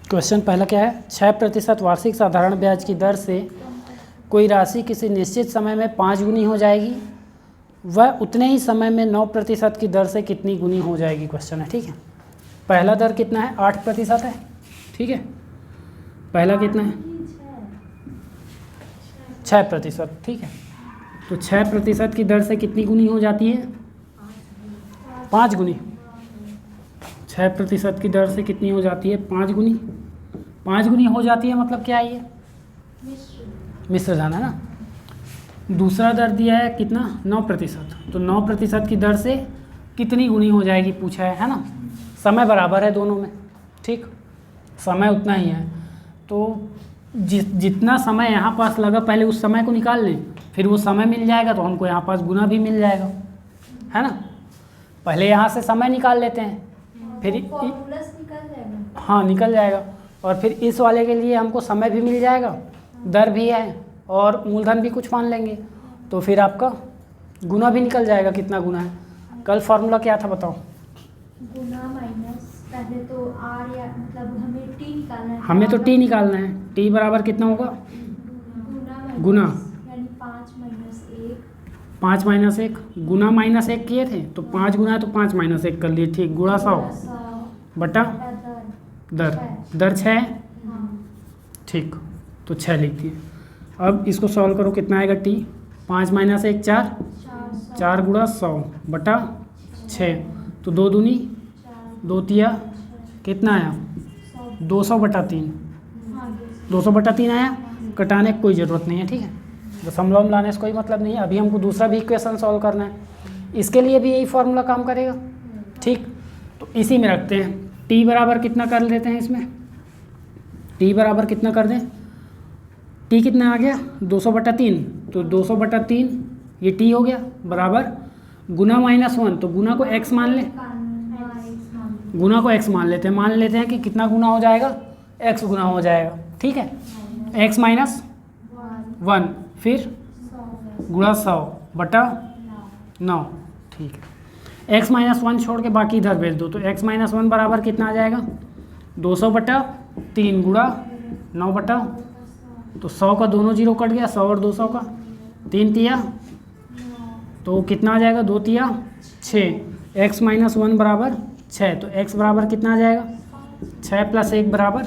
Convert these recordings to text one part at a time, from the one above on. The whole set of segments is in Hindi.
क्वेश्चन पहला क्या है, 6% वार्षिक साधारण ब्याज की दर से कोई राशि किसी निश्चित समय में 5 गुनी हो जाएगी, वह उतने ही समय में 9% की दर से कितनी गुनी हो जाएगी, क्वेश्चन है। ठीक है, पहला दर कितना है, 8% है। ठीक है, पहला कितना है, 6%। ठीक है, तो 6% की दर से कितनी गुनी हो जाती है, 5 गुनी। 6% की दर से कितनी हो जाती है, 5 गुनी। 5 गुनी हो जाती है मतलब क्या है, ये मिश्र धन है ना। दूसरा दर दिया है कितना, 9%। तो 9% की दर से कितनी गुनी हो जाएगी पूछा है ना। समय बराबर है दोनों में, ठीक, समय उतना ही है। तो जितना समय यहाँ पास लगा पहले उस समय को निकाल लें, फिर वो समय मिल जाएगा तो हमको यहाँ पास गुना भी मिल जाएगा, है ना। पहले यहाँ से समय निकाल लेते हैं, फिर निकल जाएगा। हाँ निकल जाएगा, और फिर इस वाले के लिए हमको समय भी मिल जाएगा, दर भी है, और मूलधन भी कुछ मान लेंगे, तो फिर आपका गुना भी निकल जाएगा कितना गुना है। कल फार्मूला क्या था बताओ। गुना माइनस, पहले तो आर या मतलब हमें टी निकालना है। हमें तो टी निकालना है, टी बराबर कितना होगा, गुना यानी 5 माइनस 1। 5 माइनस 1, गुना माइनस 1 किए थे तो 5 गुना है तो 5 माइनस 1 कर लिए, ठीक, गुणा 100 बटा दर 6, ठीक, तो 6 लिख दिए। अब इसको सॉल्व करो, कितना आएगा टी, 5 माइनस 1 4, 4 गुणा 100 बटा 6, तो 2 दूनी 2 तिया कितना आया, 200 बटा 3, 200 बटा 3 आया। कटाने की कोई ज़रूरत नहीं है, ठीक है, दशमलव में लाने से कोई मतलब नहीं है। अभी हमको दूसरा भी इक्वेशन सॉल्व करना है, इसके लिए भी यही फार्मूला काम करेगा, ठीक। तो इसी में रखते हैं, टी बराबर कितना कर लेते हैं इसमें, टी बराबर कितना कर दें, टी कितना आ गया 200 बटा 3, तो 200 बटा 3 ये टी हो गया, बराबर गुना -1, तो गुना को x मान लें, गुना को x मान लेते हैं कि कितना गुना हो जाएगा, x गुना हो जाएगा, ठीक है, x माइनस 1 फिर गुणा 100 बटा 9, ठीक है। x माइनस 1 छोड़ के बाकी इधर भेज दो, तो x माइनस 1 बराबर कितना आ जाएगा, 200 बटा 3 गुणा 9 बटा, तो 100 का दोनों जीरो कट गया, 100 और 200 का, 3 तिया, तो कितना आ जाएगा, 2 तिया 6, x माइनस 1 बराबर 6, तो x बराबर कितना आ जाएगा, 6 प्लस 1 बराबर,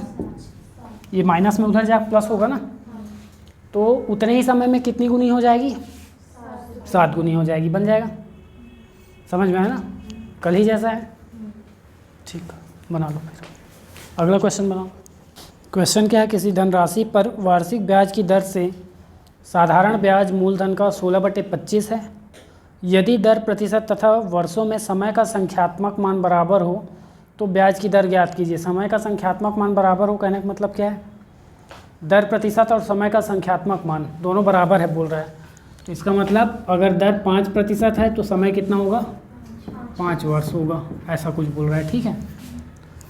ये माइनस में उधर जाकर प्लस होगा ना, तो उतने ही समय में कितनी गुनी हो जाएगी, 7 गुनी हो जाएगी, बन जाएगा। समझ में आया ना, कल ही जैसा है, ठीक, बना लो फिर अगला क्वेश्चन बनाओ। क्वेश्चन क्या है, किसी धनराशि पर वार्षिक ब्याज की दर से साधारण ब्याज मूलधन का 16/25 है। यदि दर प्रतिशत तथा वर्षों में समय का संख्यात्मक मान बराबर हो तो ब्याज की दर ज्ञात कीजिए। समय का संख्यात्मक मान बराबर हो कहने का मतलब क्या है, दर प्रतिशत और समय का संख्यात्मक मान दोनों बराबर है बोल रहा है, तो इसका मतलब अगर दर 5% है तो समय कितना होगा, 5 वर्ष होगा, ऐसा कुछ बोल रहा है, ठीक है।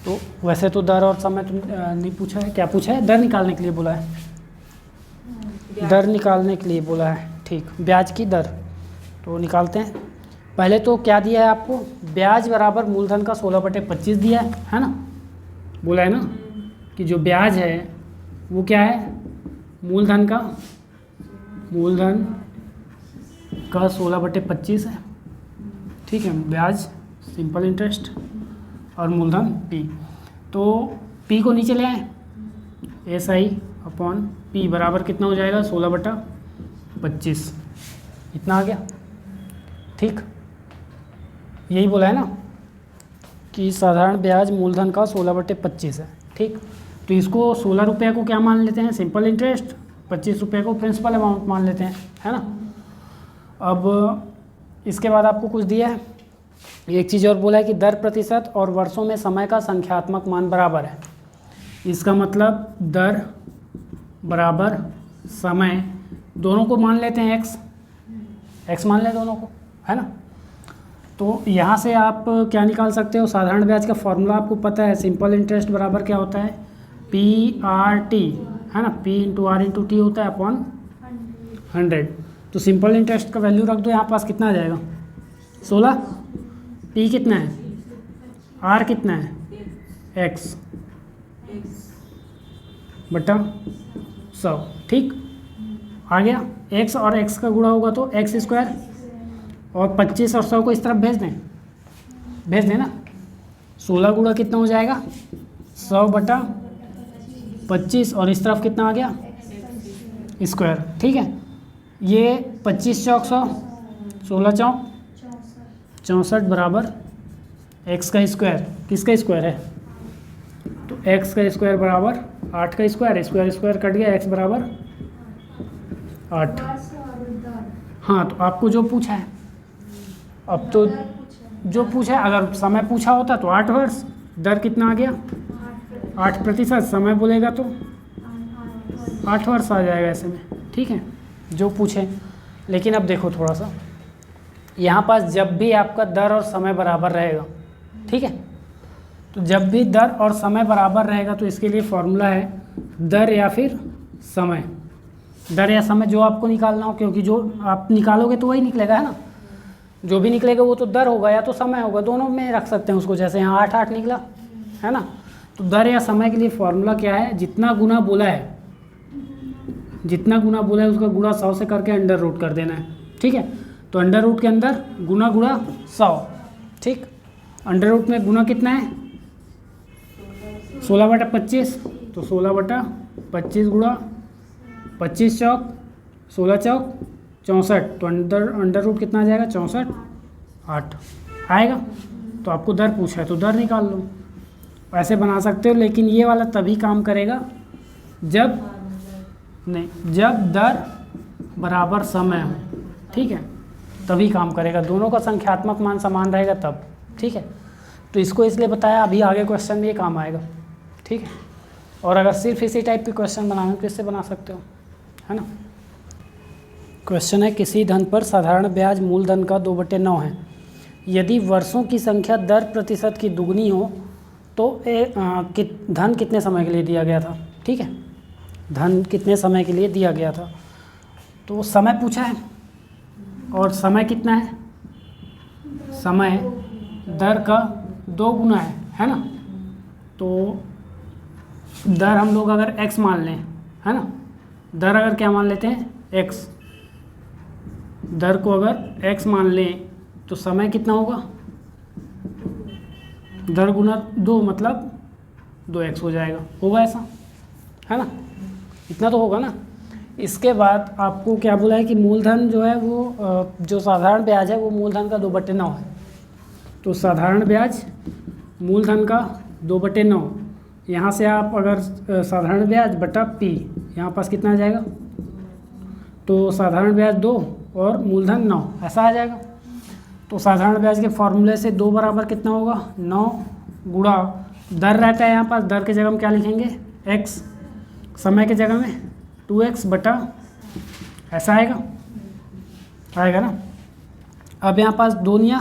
तो वैसे तो दर और समय तुम नहीं पूछा है, क्या पूछा है, दर निकालने के लिए बोला है, दर निकालने के लिए बोला है, ठीक, ब्याज की दर, तो निकालते हैं। पहले तो क्या दिया है आपको, ब्याज बराबर मूलधन का 16/25 दिया है ना, बोला है ना कि जो ब्याज है वो क्या है, मूलधन का 16/25 है, ठीक है, ब्याज सिंपल इंटरेस्ट और मूलधन P, तो P को नीचे ले आए, SI/P बराबर कितना हो जाएगा, 16/25, इतना आ गया, ठीक। यही बोला है ना कि साधारण ब्याज मूलधन का 16/25 है, ठीक। तो इसको 16 रुपये को क्या मान लेते हैं, सिंपल इंटरेस्ट, 25 रुपये को प्रिंसिपल अमाउंट मान लेते हैं, है ना। अब इसके बाद आपको कुछ दिया है, एक चीज़ और बोला है कि दर प्रतिशत और वर्षों में समय का संख्यात्मक मान बराबर है। इसका मतलब दर बराबर समय, दोनों को मान लेते हैं x मान लें दोनों को, है ना। तो यहाँ से आप क्या निकाल सकते हो, साधारण ब्याज का फॉर्मूला आपको पता है, सिंपल इंटरेस्ट बराबर क्या होता है, PRT, है ना, P into R into T होता है अपॉन 100। तो सिंपल इंटरेस्ट का वैल्यू रख दो, यहाँ पास कितना आ जाएगा, 16, P कितना है, R कितना है, x, बटा 100। ठीक, आ गया। x और x का गुणा होगा तो x स्क्वायर, और 25 और 100 को इस तरफ भेज दें ना। 16 गुणा कितना हो जाएगा 100 बटा 25, और इस तरफ कितना आ गया स्क्वायर। ठीक है, ये 25 चौक 100, 16 चौक 64 बराबर x का स्क्वायर। किसका स्क्वायर है तो x का स्क्वायर बराबर 8 का स्क्वायर, स्क्वायर स्क्वायर कट गया, x बराबर 8। हाँ, तो आपको जो पूछा है, अब तो जो पूछा है, अगर समय पूछा होता तो 8 वर्ष, दर कितना आ गया 8%, समय बोलेगा तो 8 वर्ष आ जाएगा ऐसे में। ठीक है, जो पूछे। लेकिन अब देखो थोड़ा सा, यहाँ पास जब भी आपका दर और समय बराबर रहेगा, ठीक है, तो जब भी दर और समय बराबर रहेगा तो इसके लिए फॉर्मूला है दर या फिर समय। दर या समय जो आपको निकालना हो, क्योंकि जो आप निकालोगे तो वही निकलेगा, है ना। जो भी निकलेगा वो तो दर होगा या तो समय होगा, दोनों में रख सकते हैं उसको। जैसे यहाँ 8 निकला, है ना, तो दर या समय के लिए फॉर्मूला क्या है, जितना गुना बोला है उसका गुणा 100 से करके अंडर रूट कर देना है। ठीक है, तो अंडर रूट के अंदर गुना 100। ठीक, अंडर रूट में गुना कितना है 16 बटा 25, तो 16 बटा 25 गुणा 25 चौक 16 चौक 64, तो अंडर रूट कितना आ जाएगा 64 8 आएगा। तो आपको दर पूछा है तो दर निकाल लो, ऐसे बना सकते हो। लेकिन ये वाला तभी काम करेगा जब दर बराबर समय हो। ठीक है, तभी काम करेगा, दोनों का संख्यात्मक मान समान रहेगा तब। ठीक है, तो इसको इसलिए बताया, अभी आगे क्वेश्चन में ये काम आएगा। ठीक है, और अगर सिर्फ इसी टाइप के क्वेश्चन बनाना तो इससे बना सकते हो, है ना। क्वेश्चन है, किसी धन पर साधारण ब्याज मूलधन का 2/9 है। यदि वर्षों की संख्या दर प्रतिशत की दुगनी हो तो धन कितने समय के लिए दिया गया था। ठीक है, धन कितने समय के लिए दिया गया था, तो समय पूछा है और समय कितना है, समय दर का 2 गुना है ना। तो दर हम लोग अगर x मान लें, है ना, दर अगर क्या मान लेते हैं x, दर को अगर x मान लें तो समय कितना होगा, दर गुना 2 मतलब 2x हो जाएगा, होगा ऐसा, है ना, इतना तो होगा ना। इसके बाद आपको क्या बोला है कि मूलधन जो है वो जो साधारण ब्याज है वो मूलधन का 2/9 है। तो साधारण ब्याज मूलधन का 2/9, यहाँ से आप अगर साधारण ब्याज बटा p, यहाँ पास कितना आ जाएगा, तो साधारण ब्याज 2 और मूलधन 9 ऐसा आ जाएगा। तो साधारण ब्याज के फॉर्मूले से 2 बराबर कितना होगा 9 गुणा दर रहता है, यहाँ पास दर के जगह में क्या लिखेंगे x, समय के जगह में 2x बटा, ऐसा आएगा ना। अब यहाँ पास 2 निया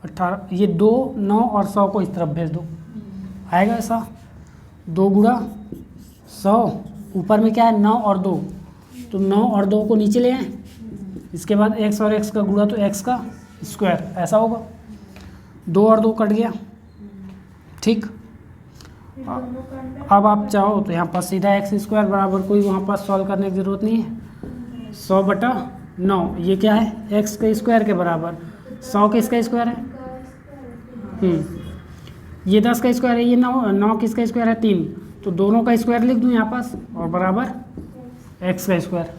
18, ये 2 9 और 100 को इस तरफ भेज दो, आएगा ऐसा। 2 गुणा 100, ऊपर में क्या है 9 और 2, तो 9 और 2 को नीचे ले आए, इसके बाद x और x का गुणा तो x का स्क्वायर, ऐसा होगा। 2 और 2 कट गया। ठीक, अब आप चाहो तो यहाँ पास सीधा x स्क्वायर बराबर कोई वहाँ पास सॉल्व करने की ज़रूरत नहीं है, 100/9, ये क्या है x के स्क्वायर के बराबर, 100 किसका स्क्वायर है, ये 10 का स्क्वायर है, ये 9 किसका स्क्वायर है 3, तो दोनों का स्क्वायर लिख दूँ यहाँ पास, और बराबर x का स्क्वायर,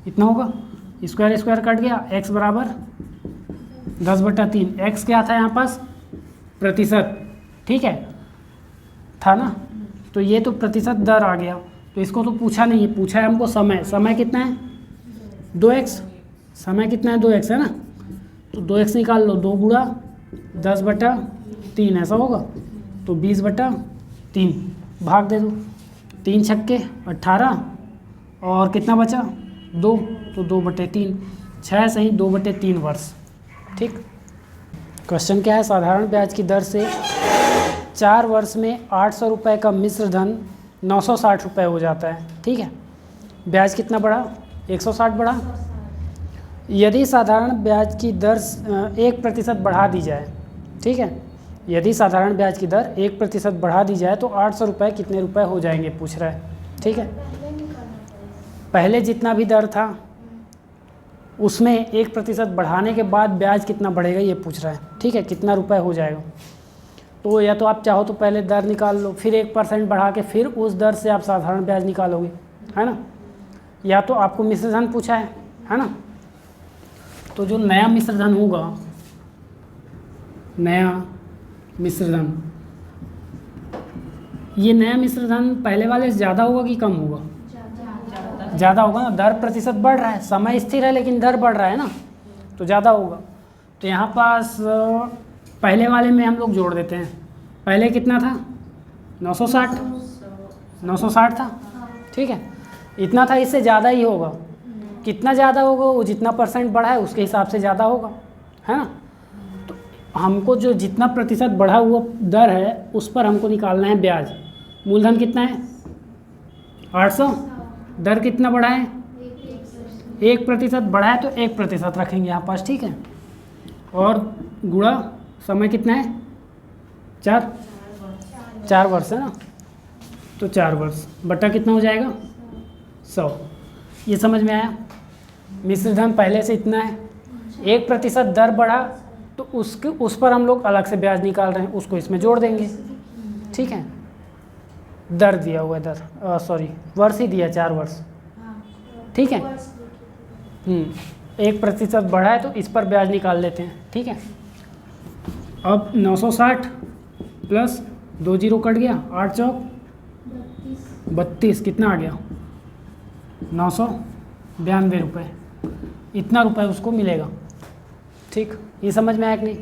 इतना होगा। स्क्वायर स्क्वायर कट गया, x बराबर 10/3, x क्या था यहाँ पास प्रतिशत, ठीक है था ना, तो ये तो प्रतिशत दर आ गया। तो इसको तो पूछा नहीं है, पूछा है हमको समय, समय कितना है 2x, समय कितना है 2x है ना, तो 2x निकाल लो, 2 गुणा 10/3 ऐसा होगा, तो 20/3 भाग दे दो, 3 छक्के 18 और कितना बचा 2, तो 2/3, 6 सही 2/3 वर्ष। ठीक, क्वेश्चन क्या है, साधारण ब्याज की दर से 4 वर्ष में 800 रुपये का मिश्र धन 960 रुपये हो जाता है। ठीक है, ब्याज कितना बढ़ा 160 बढ़ा। यदि साधारण ब्याज की दर 1% बढ़ा दी जाए, ठीक है, यदि साधारण ब्याज की दर 1% बढ़ा दी जाए तो 800 रुपये कितने रुपए हो जाएंगे पूछ रहा है। ठीक है, पहले जितना भी दर था उसमें 1% बढ़ाने के बाद ब्याज कितना बढ़ेगा ये पूछ रहा है। ठीक है, कितना रुपए हो जाएगा। तो या तो आप चाहो तो पहले दर निकाल लो, फिर 1% बढ़ा के फिर उस दर से आप साधारण ब्याज निकालोगे, है ना। या तो आपको मिश्र धन पूछा है ना। तो जो नया मिश्र धन होगा, नया मिश्र धन, ये नया मिश्र धन पहले वाले से ज़्यादा होगा कि कम होगा? ज़्यादा होगा ना, दर प्रतिशत बढ़ रहा है, समय स्थिर है लेकिन दर बढ़ रहा है ना, तो ज़्यादा होगा। तो यहाँ पास पहले वाले में हम लोग जोड़ देते हैं। पहले कितना था? 960 था। ठीक है, इतना था, इससे ज़्यादा ही होगा। कितना ज़्यादा होगा? वो जितना % बढ़ा है उसके हिसाब से ज़्यादा होगा, है ना। तो हमको जो जितना प्रतिशत बढ़ा हुआ दर है उस पर हमको निकालना है ब्याज। मूलधन कितना है? 800। दर कितना बढ़ा है? 1% बढ़ा है तो 1% रखेंगे यहाँ पास। ठीक है, और गुणा समय कितना है? 4 वर्ष है ना, तो 4 वर्ष बटा कितना हो जाएगा? 100। ये समझ में आया? मिश्र धन पहले से इतना है, 1% दर बढ़ा तो उस पर हम लोग अलग से ब्याज निकाल रहे हैं, उसको इसमें जोड़ देंगे। ठीक है, दर दिया हुआ है, वर्ष ही दिया, 4 वर्ष। ठीक है, 1% बढ़ा है तो इस पर ब्याज निकाल लेते हैं। ठीक है, अब 960 प्लस 2 जीरो कट गया, 8 चौक 32, कितना आ गया? 992 रुपये। इतना रुपए उसको मिलेगा। ठीक, ये समझ में आया कि नहीं?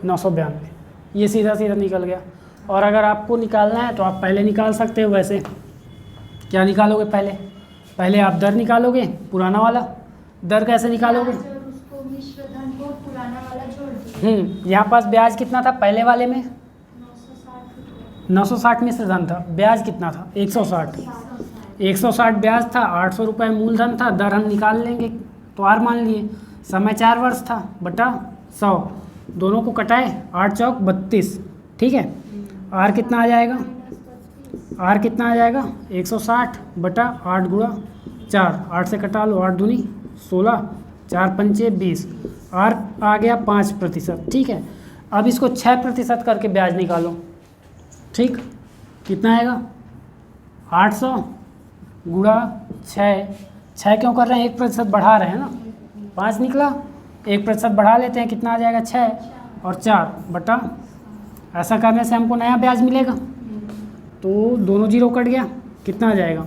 992, ये सीधा निकल गया। और अगर आपको निकालना है तो आप पहले निकाल सकते हो। वैसे क्या निकालोगे? पहले आप दर निकालोगे, पुराना वाला। दर कैसे निकालोगे? यहाँ पास ब्याज कितना था पहले वाले में? 960 मिश्र धन था, ब्याज कितना था? 160 ब्याज था, 800 रुपये मूलधन था, दर हम निकाल लेंगे तो आर मान लिए। समय 4 वर्ष था, बटा 100, दोनों को कटाए, 8 चौक 32। ठीक है, आर कितना आ जाएगा? 160 बटा 8 गुणा 4, 8 से कटा लो, 8 दूनी 16, 4 पंचे 20, आर आ गया 5%। ठीक है, अब इसको 6% करके ब्याज निकालो। ठीक, कितना आएगा? 800 गुणा 6 क्यों कर रहे हैं? 1% बढ़ा रहे हैं ना, 5 निकला, 1% बढ़ा लेते हैं, कितना आ जाएगा? 6 और 4 बटा, ऐसा करने से हमको नया ब्याज मिलेगा। तो दोनों जीरो कट गया, कितना आ जाएगा?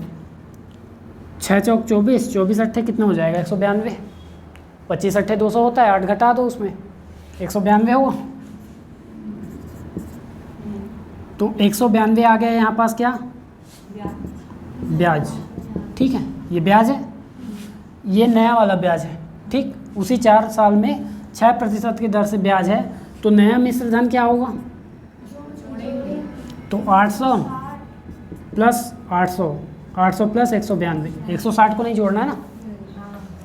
6 चौक 24, 24 अट्ठे कितना हो जाएगा? 192। 25 अट्ठे 200 होता है, 8 घटा दो उसमें, 192 हुआ। तो 192 आ गया यहाँ पास क्या? ब्याज। ठीक है, ये ब्याज है, ये नया वाला ब्याज है। ठीक, उसी 4 साल में 6% की दर से ब्याज है। तो नया मिश्र धन क्या होगा? तो 800 प्लस 800 प्लस 192, 160 को नहीं जोड़ना है ना,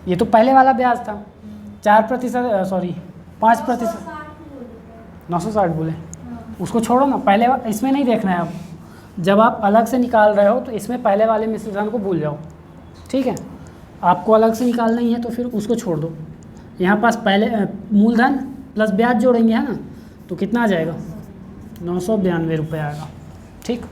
ये तो पहले वाला ब्याज था। 5%, 960 बोले, उसको छोड़ो ना, पहले इसमें नहीं देखना है। अब जब आप अलग से निकाल रहे हो तो इसमें पहले वाले मिश्र धन को भूल जाओ। ठीक है, आपको अलग से निकालना ही है तो फिर उसको छोड़ दो। यहाँ पास पहले मूलधन प्लस ब्याज जोड़ेंगे, है ना, तो कितना आ जाएगा? 992 रुपये आएगा। ठीक।